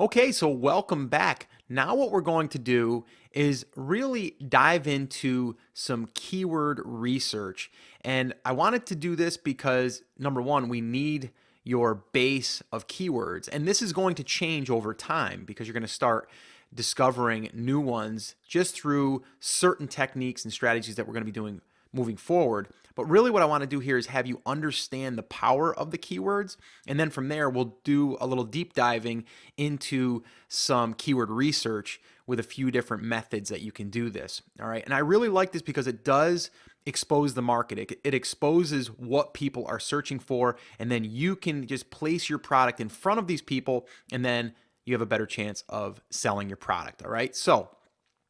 Okay, so welcome back. Now what we're going to do is really dive into some keyword research. And I wanted to do this because number one, we need your base of keywords. And this is going to change over time because you're going to start discovering new ones just through certain techniques and strategies that we're going to be doing moving forward. But really what I want to do here is have you understand the power of the keywords. And then from there, we'll do a little deep diving into some keyword research with a few different methods that you can do this. All right. And I really like this because it does expose the market. It exposes what people are searching for. And then you can just place your product in front of these people, and then you have a better chance of selling your product. All right. So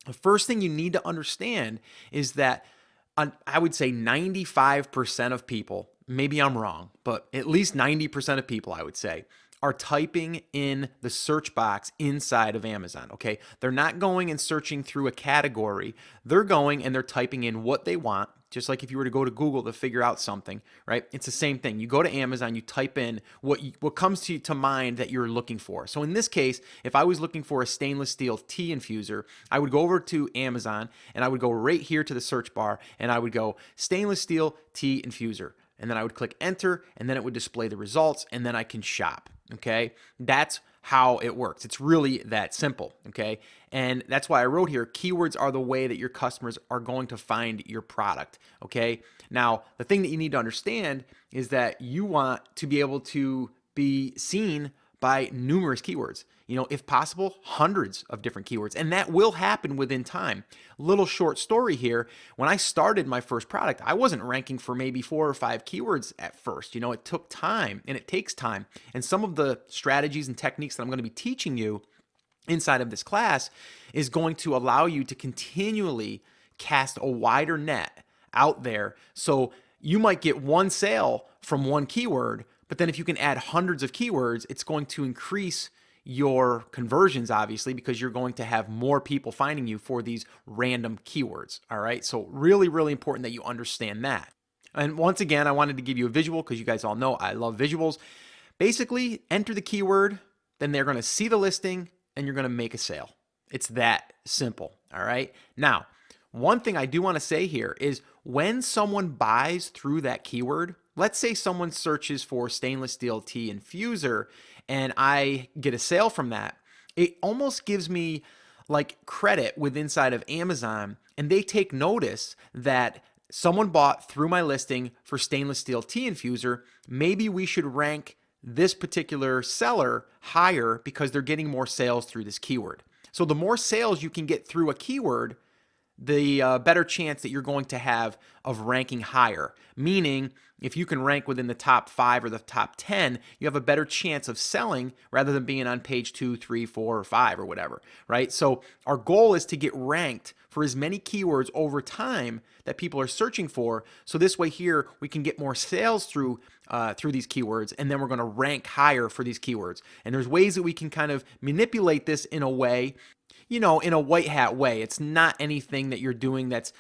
the first thing you need to understand is that I would say 95% of people, maybe I'm wrong, but at least 90% of people, I would say, are typing in the search box inside of Amazon, okay? They're not going and searching through a category. They're going and they're typing in what they want, just like if you were to go to Google to figure out something, right? It's the same thing. You go to Amazon, you type in what comes to mind that you're looking for. So in this case, if I was looking for a stainless steel tea infuser, I would go over to Amazon and I would go right here to the search bar and I would go stainless steel tea infuser. And then I would click enter, and then it would display the results, and then I can shop, okay? That's how it works. It's really that simple, okay? And that's why I wrote here, keywords are the way that your customers are going to find your product, okay? Now, the thing that you need to understand is that you want to be able to be seen by numerous keywords. You know, if possible, hundreds of different keywords. And that will happen within time. Little short story here. When I started my first product, I wasn't ranking for maybe 4 or 5 keywords at first. You know, it took time and it takes time. And some of the strategies and techniques that I'm going to be teaching you inside of this class is going to allow you to continually cast a wider net out there. So you might get one sale from one keyword, but then if you can add hundreds of keywords, it's going to increase your conversions, obviously, because you're going to have more people finding you for these random keywords. All right. So really, really important that you understand that. And once again, I wanted to give you a visual because you guys all know I love visuals. Basically, enter the keyword, then they're going to see the listing and you're going to make a sale. It's that simple. All right. Now, one thing I do want to say here is when someone buys through that keyword, let's say someone searches for stainless steel tea infuser and I get a sale from that, it almost gives me like credit with inside of Amazon, and they take notice that someone bought through my listing for stainless steel tea infuser. Maybe we should rank this particular seller higher because they're getting more sales through this keyword. So the more sales you can get through a keyword, the better chance that you're going to have of ranking higher. Meaning, if you can rank within the top 5 or the top 10, you have a better chance of selling rather than being on page 2, 3, 4, or 5 or whatever, right? So our goal is to get ranked for as many keywords over time that people are searching for. So this way here, we can get more sales through these keywords, and then we're going to rank higher for these keywords. And there's ways that we can kind of manipulate this in a way, you know, in a white hat way. It's not anything that you're doing that's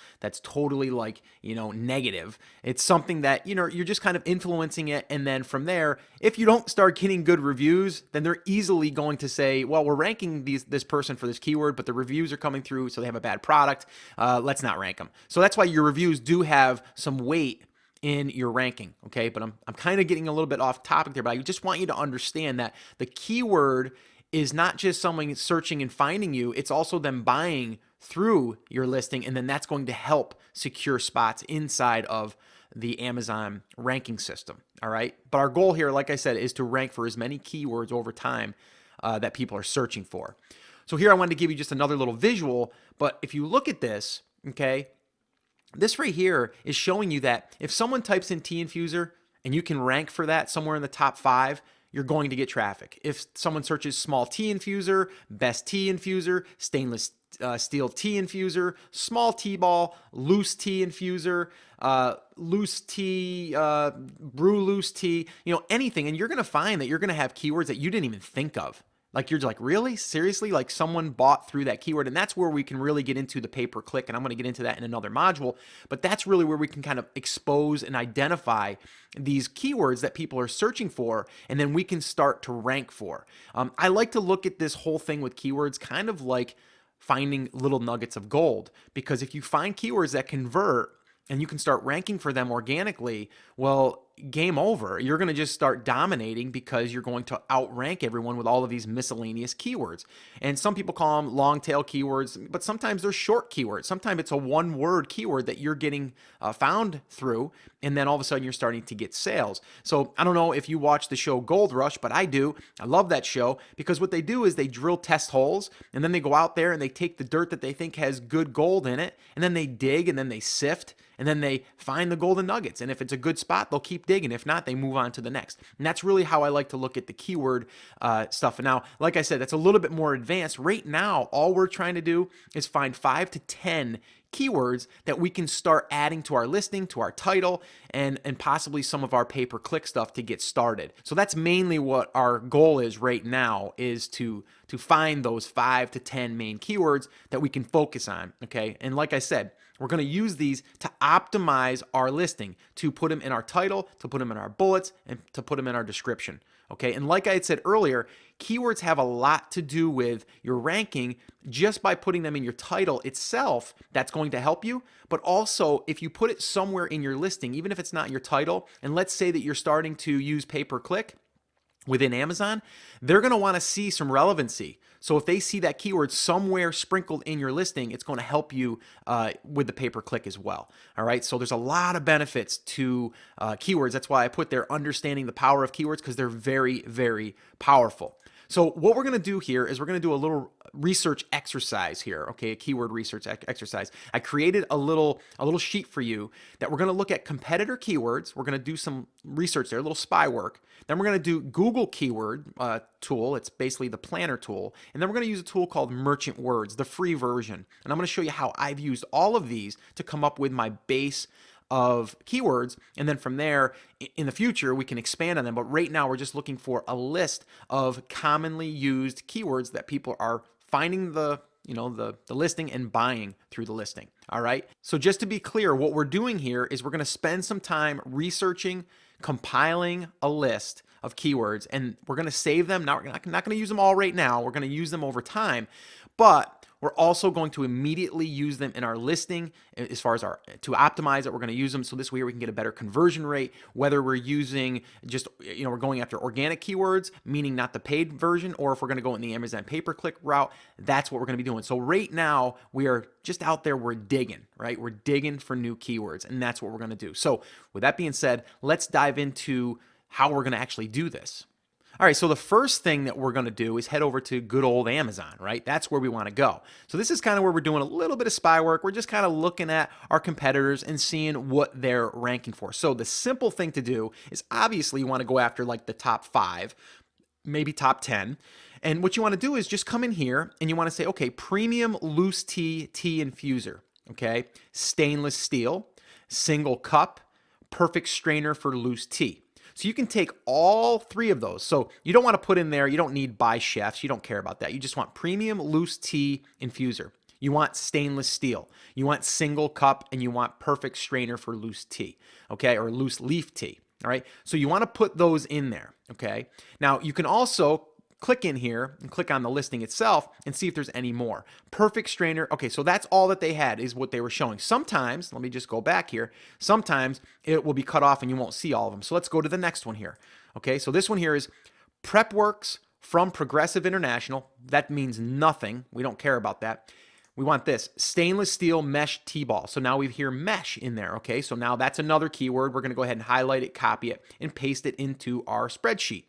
totally like, you know, negative. It's something that, you know, you're just kind of influencing it. And then from there, if you don't start getting good reviews, then they're easily going to say, well, we're ranking this person for this keyword, but the reviews are coming through, so they have a bad product. Let's not rank them. So that's why your reviews do have some weight in your ranking, okay? But I'm kind of getting a little bit off topic there, but I just want you to understand that the keyword is not just someone searching and finding you, it's also them buying through your listing, and then that's going to help secure spots inside of the Amazon ranking system, all right? But our goal here, like I said, is to rank for as many keywords over time that people are searching for. So here I wanted to give you just another little visual, but if you look at this, okay, this right here is showing you that if someone types in tea infuser and you can rank for that somewhere in the top 5, you're going to get traffic. If someone searches small tea infuser, best tea infuser, stainless steel tea infuser, small tea ball, loose tea infuser, loose tea, brew loose tea, you know, anything, and you're going to find that you're going to have keywords that you didn't even think of. Like you're like, really? Seriously? Like someone bought through that keyword. And that's where we can really get into the pay-per-click. And I'm going to get into that in another module. But that's really where we can kind of expose and identify these keywords that people are searching for. And then we can start to rank for. I like to look at this whole thing with keywords kind of like finding little nuggets of gold. Because if you find keywords that convert, and you can start ranking for them organically, well, game over. You're going to just start dominating because you're going to outrank everyone with all of these miscellaneous keywords. And some people call them long tail keywords, but sometimes they're short keywords. Sometimes it's a one word keyword that you're getting found through, and then all of a sudden you're starting to get sales. So I don't know if you watch the show Gold Rush, but I do. I love that show because what they do is they drill test holes, and then they go out there and they take the dirt that they think has good gold in it, and then they dig and then they sift, and then they find the golden nuggets. And if it's a good spot, they'll keep digging. If not, they move on to the next. And that's really how I like to look at the keyword stuff. And now, like I said, that's a little bit more advanced. Right now, all we're trying to do is find 5 to 10 keywords that we can start adding to our listing, to our title, and possibly some of our pay-per-click stuff to get started. So that's mainly what our goal is right now, is to find those 5 to 10 main keywords that we can focus on, okay? And like I said, we're going to use these to optimize our listing, to put them in our title, to put them in our bullets, and to put them in our description. Okay, and like I had said earlier, keywords have a lot to do with your ranking just by putting them in your title itself. That's going to help you. But also, if you put it somewhere in your listing, even if it's not your title, and let's say that you're starting to use pay-per-click within Amazon, they're going to want to see some relevancy. So if they see that keyword somewhere sprinkled in your listing, it's going to help you with the pay-per-click as well. All right. So there's a lot of benefits to keywords. That's why I put there understanding the power of keywords, because they're very, very powerful. So what we're going to do here is we're going to do a little research exercise here, okay, a keyword research exercise. I created a little sheet for you that we're going to look at competitor keywords. We're going to do some research there, a little spy work. Then we're going to do Google keyword tool. It's basically the planner tool. And then we're going to use a tool called Merchant Words, the free version. And I'm going to show you how I've used all of these to come up with my base of keywords, and then from there in the future we can expand on them. But right now we're just looking for a list of commonly used keywords that people are finding the listing and buying through the listing. All right, so just to be clear, what we're doing here is we're going to spend some time researching, compiling a list of keywords, and we're going to save them. Now, we're not going to use them all right now. We're going to use them over time, but we're also going to immediately use them in our listing as far as to optimize it. We're going to use them so this way we can get a better conversion rate, whether we're using just, we're going after organic keywords, meaning not the paid version, or if we're going to go in the Amazon pay-per-click route, that's what we're going to be doing. So right now we are just out there, we're digging, right? We're digging for new keywords, and that's what we're going to do. So with that being said, let's dive into how we're going to actually do this. All right, so the first thing that we're going to do is head over to good old Amazon, right? That's where we want to go. So this is kind of where we're doing a little bit of spy work. We're just kind of looking at our competitors and seeing what they're ranking for. So the simple thing to do is obviously you want to go after like the top 5, maybe top 10. And what you want to do is just come in here and you want to say, okay, premium loose tea infuser, okay? Stainless steel, single cup, perfect strainer for loose tea. So you can take all 3 of those. So you don't want to put in there, you don't need by chefs, you don't care about that. You just want premium loose tea infuser. You want stainless steel. You want single cup, and you want perfect strainer for loose tea, okay, or loose leaf tea. All right. So you want to put those in there, okay? Now you can also click in here and click on the listing itself and see if there's any more. Perfect strainer. Okay, so that's all that they had, is what they were showing. Sometimes, let me just go back here, sometimes it will be cut off and you won't see all of them. So let's go to the next one here. Okay, so this one here is Prepworks from Progressive International. That means nothing. We don't care about that. We want this, stainless steel mesh T-ball. So now we hear mesh in there, okay? So now that's another keyword. We're gonna go ahead and highlight it, copy it, and paste it into our spreadsheet.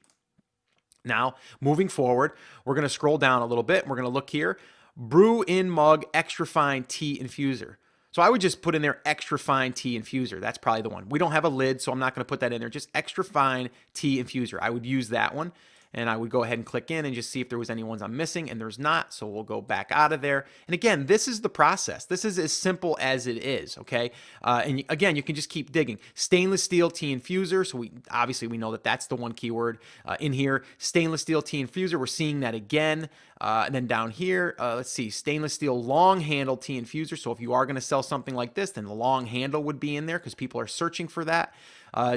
Now, moving forward, we're going to scroll down a little bit. And we're going to look here. Brew in mug extra fine tea infuser. So I would just put in there extra fine tea infuser. That's probably the one. We don't have a lid, so I'm not going to put that in there. Just extra fine tea infuser. I would use that one. and I would go ahead and click in and just see if there was any ones I'm missing, and there's not, so we'll go back out of there. And again, this is the process. This is as simple as it is, okay? And again, you can just keep digging. Stainless steel T infuser, so obviously we know that that's the one keyword in here. Stainless steel T infuser, we're seeing that again. And then down here, let's see, stainless steel long handle T infuser. So if you are going to sell something like this, then the long handle would be in there because people are searching for that.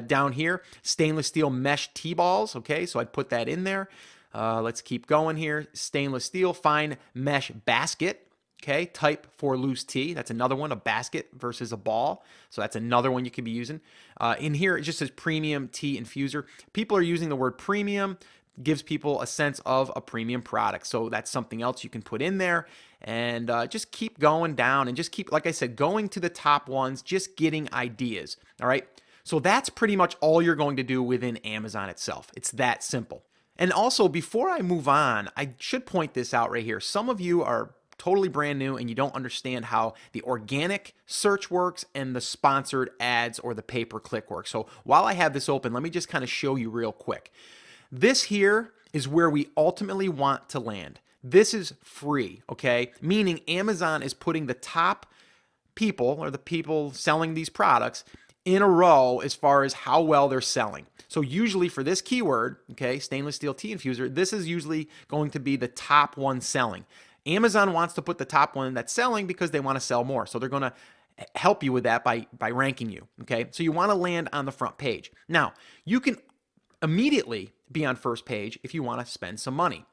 Down here, stainless steel mesh T-balls. Okay, so I'd put that in there. Let's keep going here. Stainless steel fine mesh basket. Okay, type for loose T. That's another one, a basket versus a ball. So that's another one you could be using. In here, it just says premium T infuser. People are using the word premium. Gives people a sense of a premium product. So that's something else you can put in there, and just keep going down and just keep, like I said, going to the top ones, just getting ideas. All right. So that's pretty much all you're going to do within Amazon itself. It's that simple. And also, before I move on, I should point this out right here. Some of you are totally brand new and you don't understand how the organic search works and the sponsored ads or the pay-per-click works. So while I have this open, let me just kind of show you real quick. This here is where we ultimately want to land. This is free, okay? Meaning Amazon is putting the top people or the people selling these products in a row as far as how well they're selling. So usually for this keyword, okay, stainless steel T infuser, this is usually going to be the top one selling. Amazon wants to put the top one that's selling because they want to sell more. So they're going to help you with that by ranking you, okay? So you want to land on the front page. Now, you can immediately be on first page if you want to spend some money.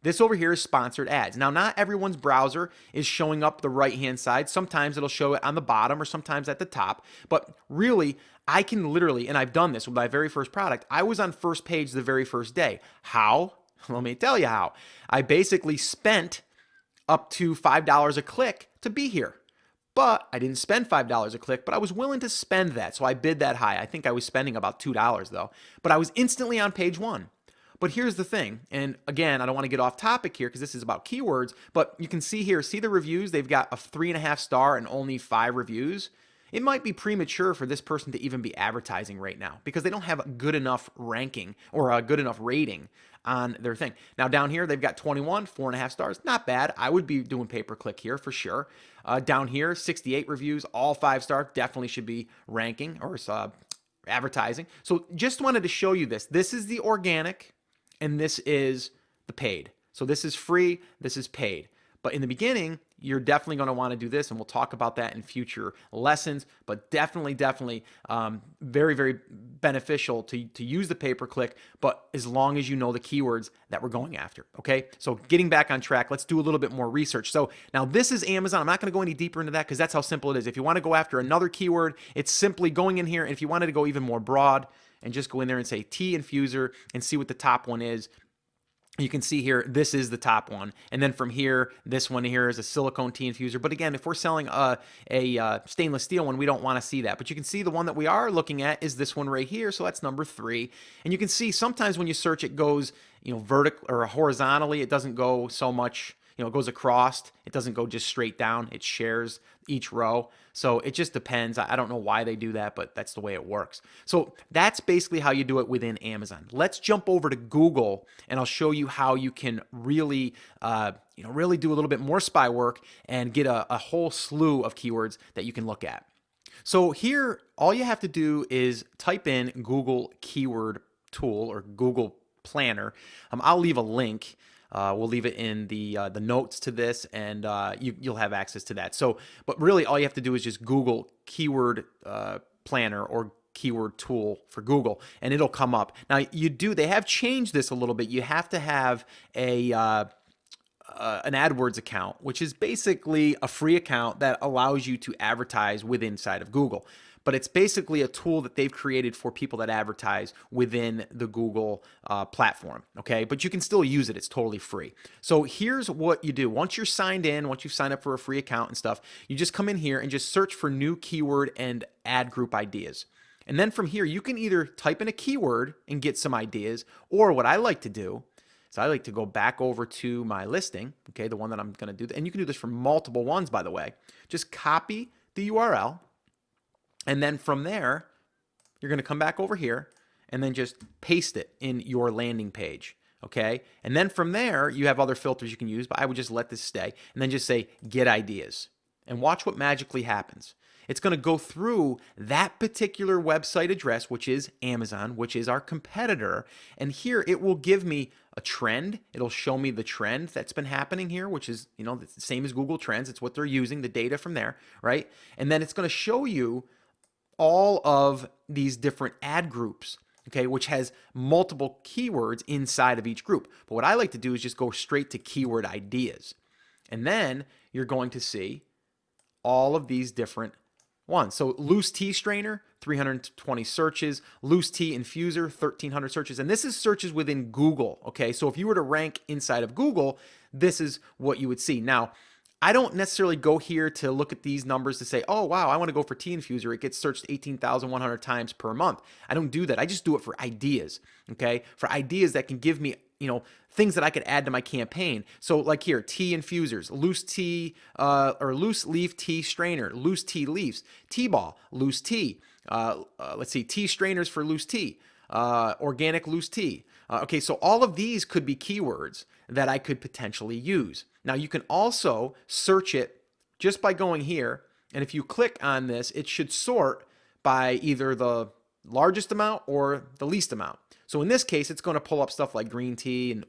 This over here is sponsored ads. Now, not everyone's browser is showing up the right-hand side. Sometimes it'll show it on the bottom or sometimes at the top. But really, I can literally, and I've done this with my very first product, I was on first page the very first day. How? Let me tell you how. I basically spent up to $5 a click to be here. But I didn't spend $5 a click, but I was willing to spend that. So I bid that high. I think I was spending about $2 though. But I was instantly on page one. But here's the thing. And again, I don't want to get off topic here because this is about keywords, but you can see here, see the reviews? They've got a 3.5 star and only 5 reviews. It might be premature for this person to even be advertising right now because they don't have a good enough ranking or a good enough rating on their thing. Now down here, they've got 21, 4.5 stars. Not bad. I would be doing pay-per-click here for sure. Down here, 68 reviews, all 5 stars. Definitely should be ranking or advertising. So just wanted to show you this. This is the organic and this is the paid. So this is free, this is paid. But in the beginning, you're definitely going to want to do this, and we'll talk about that in future lessons, but definitely very, very beneficial to use the pay-per-click, but as long as you know the keywords that we're going after, okay? So getting back on track, let's do a little bit more research. So now this is Amazon. I'm not going to go any deeper into that because that's how simple it is. If you want to go after another keyword, it's simply going in here, and if you wanted to go even more broad and just go in there and say T infuser and see what the top one is, you can see here, this is the top one. And then from here, this one here is a silicone T infuser. But again, if we're selling a stainless steel one, we don't want to see that. But you can see the one that we are looking at is this one right here. So that's number 3. And you can see sometimes when you search, it goes, vertical or horizontally. It doesn't go so much, it goes across. It doesn't go just straight down. It shares each row. So it just depends. I don't know why they do that, but that's the way it works. So that's basically how you do it within Amazon. Let's jump over to Google and I'll show you how you can really, really do a little bit more spy work and get a whole slew of keywords that you can look at. So here, all you have to do is type in Google Keyword Tool or Google Planner. I'll leave a link. We'll leave it in the notes to this, and you'll have access to that. So, but really, all you have to do is just Google Keyword Planner or Keyword Tool for Google, and it'll come up. Now, they have changed this a little bit. You have to have an AdWords account, which is basically a free account that allows you to advertise inside of Google. But it's basically a tool that they've created for people that advertise within the Google platform, okay? But you can still use it. It's totally free. So here's what you do. Once you're signed in, once you've signed up for a free account and stuff, you just come in here and just search for new keyword and ad group ideas. And then from here, you can either type in a keyword and get some ideas, or what I like to do is I like to go back over to my listing, okay, the one that I'm going to do. And you can do this for multiple ones, by the way. Just copy the URL. And then from there, you're going to come back over here and then just paste it in your landing page. Okay. And then from there, you have other filters you can use, but I would just let this stay and then just say get ideas and watch what magically happens. It's going to go through that particular website address, which is Amazon, which is our competitor. And here it will give me a trend. It'll show me the trend that's been happening here, which is, the same as Google Trends. It's what they're using, the data from there, right? And then it's going to show you all of these different ad groups, okay, which has multiple keywords inside of each group. But what I like to do is just go straight to keyword ideas. And then you're going to see all of these different ones. So loose tea strainer, 320 searches, loose tea infuser, 1,300 searches. And this is searches within Google, okay? So if you were to rank inside of Google, this is what you would see. Now, I don't necessarily go here to look at these numbers to say, oh, wow, I want to go for tea infuser. It gets searched 18,100 times per month. I don't do that. I just do it for ideas, okay? For ideas that can give me, things that I could add to my campaign. So like here, tea infusers, loose tea or loose leaf tea strainer, loose tea leaves, tea ball, loose tea. Let's see, tea strainers for loose tea, organic loose tea. Okay, so all of these could be keywords that I could potentially use. Now you can also search it just by going here, and if you click on this, it should sort by either the largest amount or the least amount. So in this case, it's going to pull up stuff like green tea and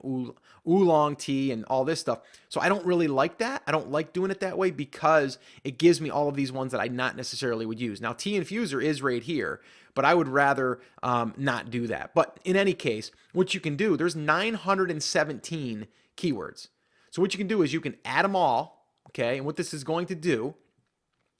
oolong tea and all this stuff. So I don't really like that. I don't like doing it that way because it gives me all of these ones that I not necessarily would use. Now, tea infuser is right here, but I would rather not do that. But in any case, what you can do, there's 917 keywords. So what you can do is you can add them all, okay? And what this is going to do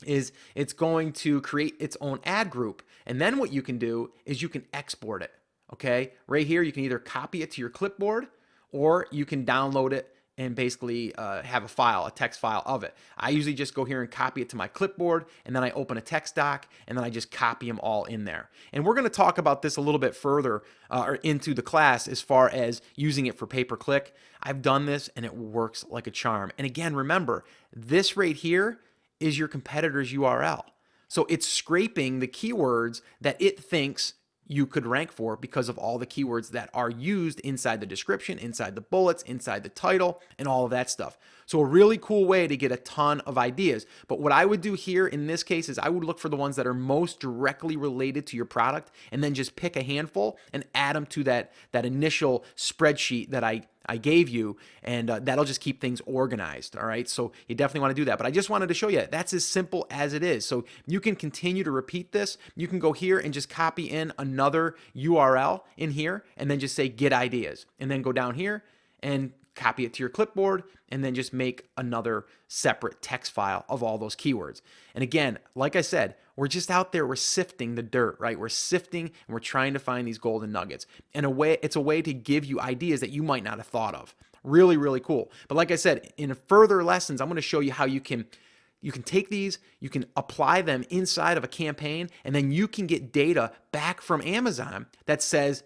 is it's going to create its own ad group. And then what you can do is you can export it. Okay, right here, you can either copy it to your clipboard or you can download it and basically have a file, a text file of it. I usually just go here and copy it to my clipboard, and then I open a text doc, and then I just copy them all in there. And we're going to talk about this a little bit further or into the class as far as using it for pay-per-click. I've done this, and it works like a charm. And again, remember, this right here is your competitor's URL. So it's scraping the keywords that it thinks you could rank for because of all the keywords that are used inside the description, inside the bullets, inside the title, and all of that stuff. So a really cool way to get a ton of ideas. But what I would do here in this case is I would look for the ones that are most directly related to your product and then just pick a handful and add them to that initial spreadsheet that I gave you, and that'll just keep things organized, all right? So you definitely want to do that. But I just wanted to show you that's as simple as it is. So you can continue to repeat this. You can go here and just copy in another URL in here and then just say get ideas, and then go down here and copy it to your clipboard, and then just make another separate text file of all those keywords. And again, like I said, we're just out there, we're sifting the dirt, right? We're sifting and we're trying to find these golden nuggets. And it's a way to give you ideas that you might not have thought of. Really, really cool. But like I said, in further lessons, I'm going to show you how you can take these, you can apply them inside of a campaign, and then you can get data back from Amazon that says,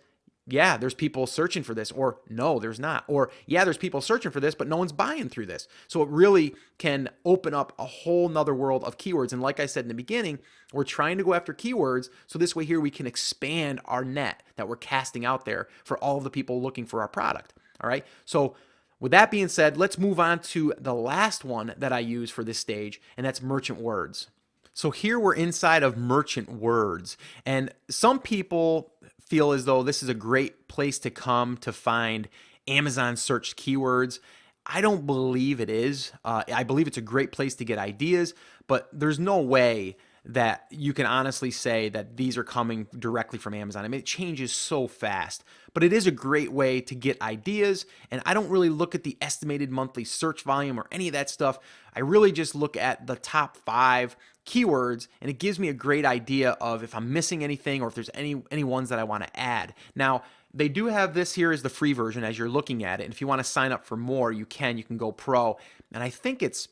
yeah, there's people searching for this, or no, there's not, or yeah, there's people searching for this, but no one's buying through this. So it really can open up a whole nother world of keywords. And like I said in the beginning, we're trying to go after keywords. So this way here, we can expand our net that we're casting out there for all of the people looking for our product. All right. So with that being said, let's move on to the last one that I use for this stage, and that's merchant words. So here we're inside of merchant words, and some people feel as though this is a great place to come to find Amazon searched keywords. I don't believe it is. I believe it's a great place to get ideas, but there's no way that you can honestly say that these are coming directly from Amazon. I mean, it changes so fast, but it is a great way to get ideas. And I don't really look at the estimated monthly search volume or any of that stuff. I really just look at the top 5 keywords, and it gives me a great idea of if I'm missing anything or if there's any ones that I want to add. Now, they do have this here as the free version as you're looking at it. And if you want to sign up for more, you can go pro. And I think it's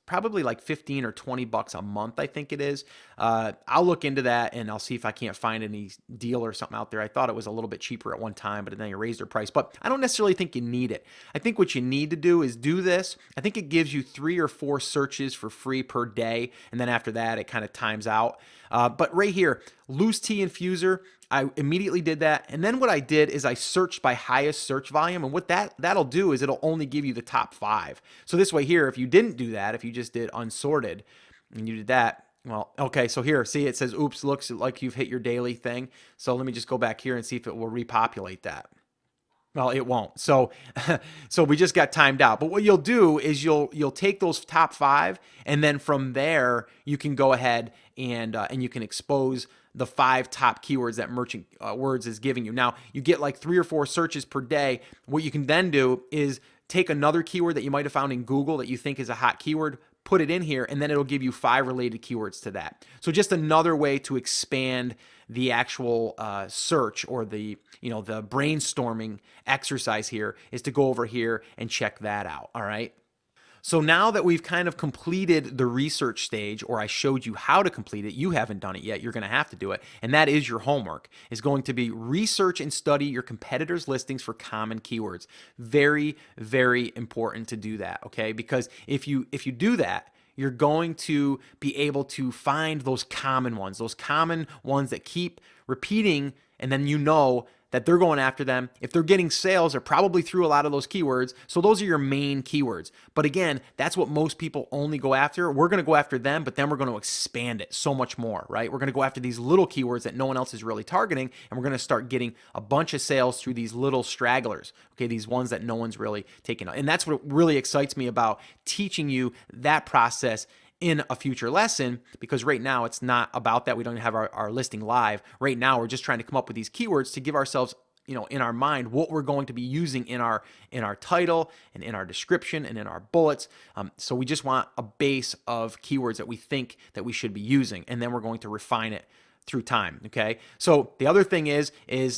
probably like 15 or 20 bucks a month, I think it is. I'll look into that and I'll see if I can't find any deal or something out there. I thought it was a little bit cheaper at one time, but then they raised their price. But I don't necessarily think you need it. I think what you need to do is do this. I think it gives you 3 or 4 searches for free per day. And then after that, it kind of times out. But right here, loose tea infuser, I immediately did that. And then what I did is I searched by highest search volume. And what that'll do is it'll only give you the top 5. So this way here, if you didn't do that, if you just did unsorted and you did that, well, okay, so here, see, it says, oops, looks like you've hit your daily thing. So let me just go back here and see if it will repopulate that. Well, it won't. So, so we just got timed out. But what you'll do is you'll take those top 5, and then from there you can go ahead and you can expose the 5 top keywords that Merchant Words is giving you. Now you get like 3 or 4 searches per day. What you can then do is take another keyword that you might have found in Google that you think is a hot keyword, put it in here, and then it'll give you 5 related keywords to that. So just another way to expand the actual search, or the the brainstorming exercise here, is to go over here and check that out. All right. So now that we've kind of completed the research stage, or I showed you how to complete it, you haven't done it yet, you're going to have to do it. And that is your homework, is going to be research and study your competitors' listings for common keywords. Very, very important to do that, okay? Because if you do that, you're going to be able to find those common ones that keep repeating, and then you know that they're going after them. If they're getting sales, they're probably through a lot of those keywords. So those are your main keywords. But again, that's what most people only go after. We're going to go after them, but then we're going to expand it so much more, right? We're going to go after these little keywords that no one else is really targeting, and we're going to start getting a bunch of sales through these little stragglers, okay? These ones that no one's really taking on. And that's what really excites me about teaching you that process in a future lesson, because right now it's not about that. We don't have our listing live. Right now we're just trying to come up with these keywords to give ourselves, in our mind, what we're going to be using in our title and in our description and in our bullets. So we just want a base of keywords that we think that we should be using, and then we're going to refine it through time, okay? So the other thing is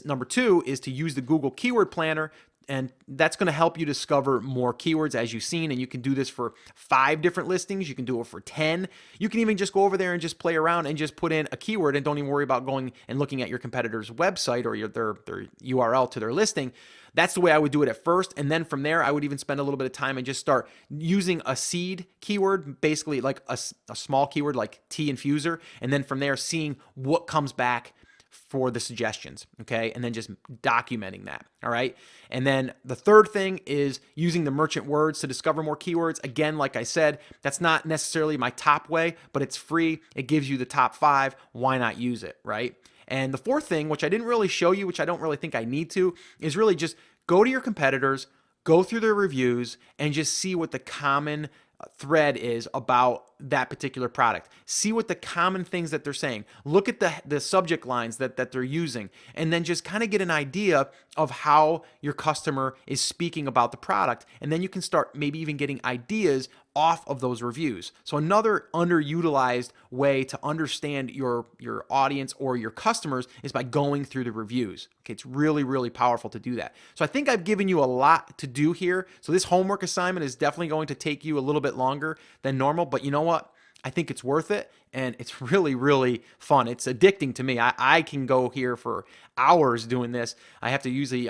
number 2 is to use the Google Keyword Planner, and that's going to help you discover more keywords, as you've seen. And you can do this for 5 different listings. You can do it for 10. You can even just go over there and just play around and just put in a keyword, and don't even worry about going and looking at your competitor's website or their URL to their listing. That's the way I would do it at first. And then from there, I would even spend a little bit of time and just start using a seed keyword, basically like a small keyword like tea infuser. And then from there, seeing what comes back for the suggestions, okay? And then just documenting that, all right? And then the third thing is using the merchant words to discover more keywords. Again, like I said, that's not necessarily my top way, but it's free. It gives you the top 5. Why not use it, right? And the fourth thing, which I didn't really show you, which I don't really think I need to, is really just go to your competitors, go through their reviews, and just see what the common thread is about that particular product. See what the common things that they're saying. Look at the subject lines that they're using, and then just kind of get an idea of how your customer is speaking about the product. And then you can start maybe even getting ideas off of those reviews. So another underutilized way to understand your audience or your customers is by going through the reviews. Okay, it's really, really powerful to do that. So I think I've given you a lot to do here. So this homework assignment is definitely going to take you a little bit longer than normal, but you know what? I think it's worth it, and it's really, really fun. It's addicting to me. I can go here for hours doing this. I have to usually,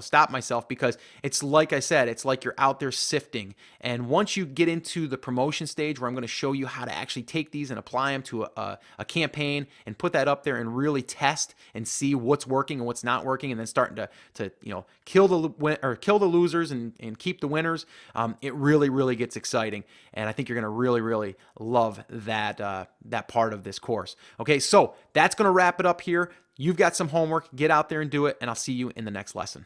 stop myself, because it's like I said, it's like you're out there sifting. And once you get into the promotion stage, where I'm going to show you how to actually take these and apply them to a campaign and put that up there and really test and see what's working and what's not working, and then starting to kill the losers and keep the winners, it really, really gets exciting. And I think you're going to really, really love that part of this course. Okay, so that's going to wrap it up here. You've got some homework. Get out there and do it, and I'll see you in the next lesson.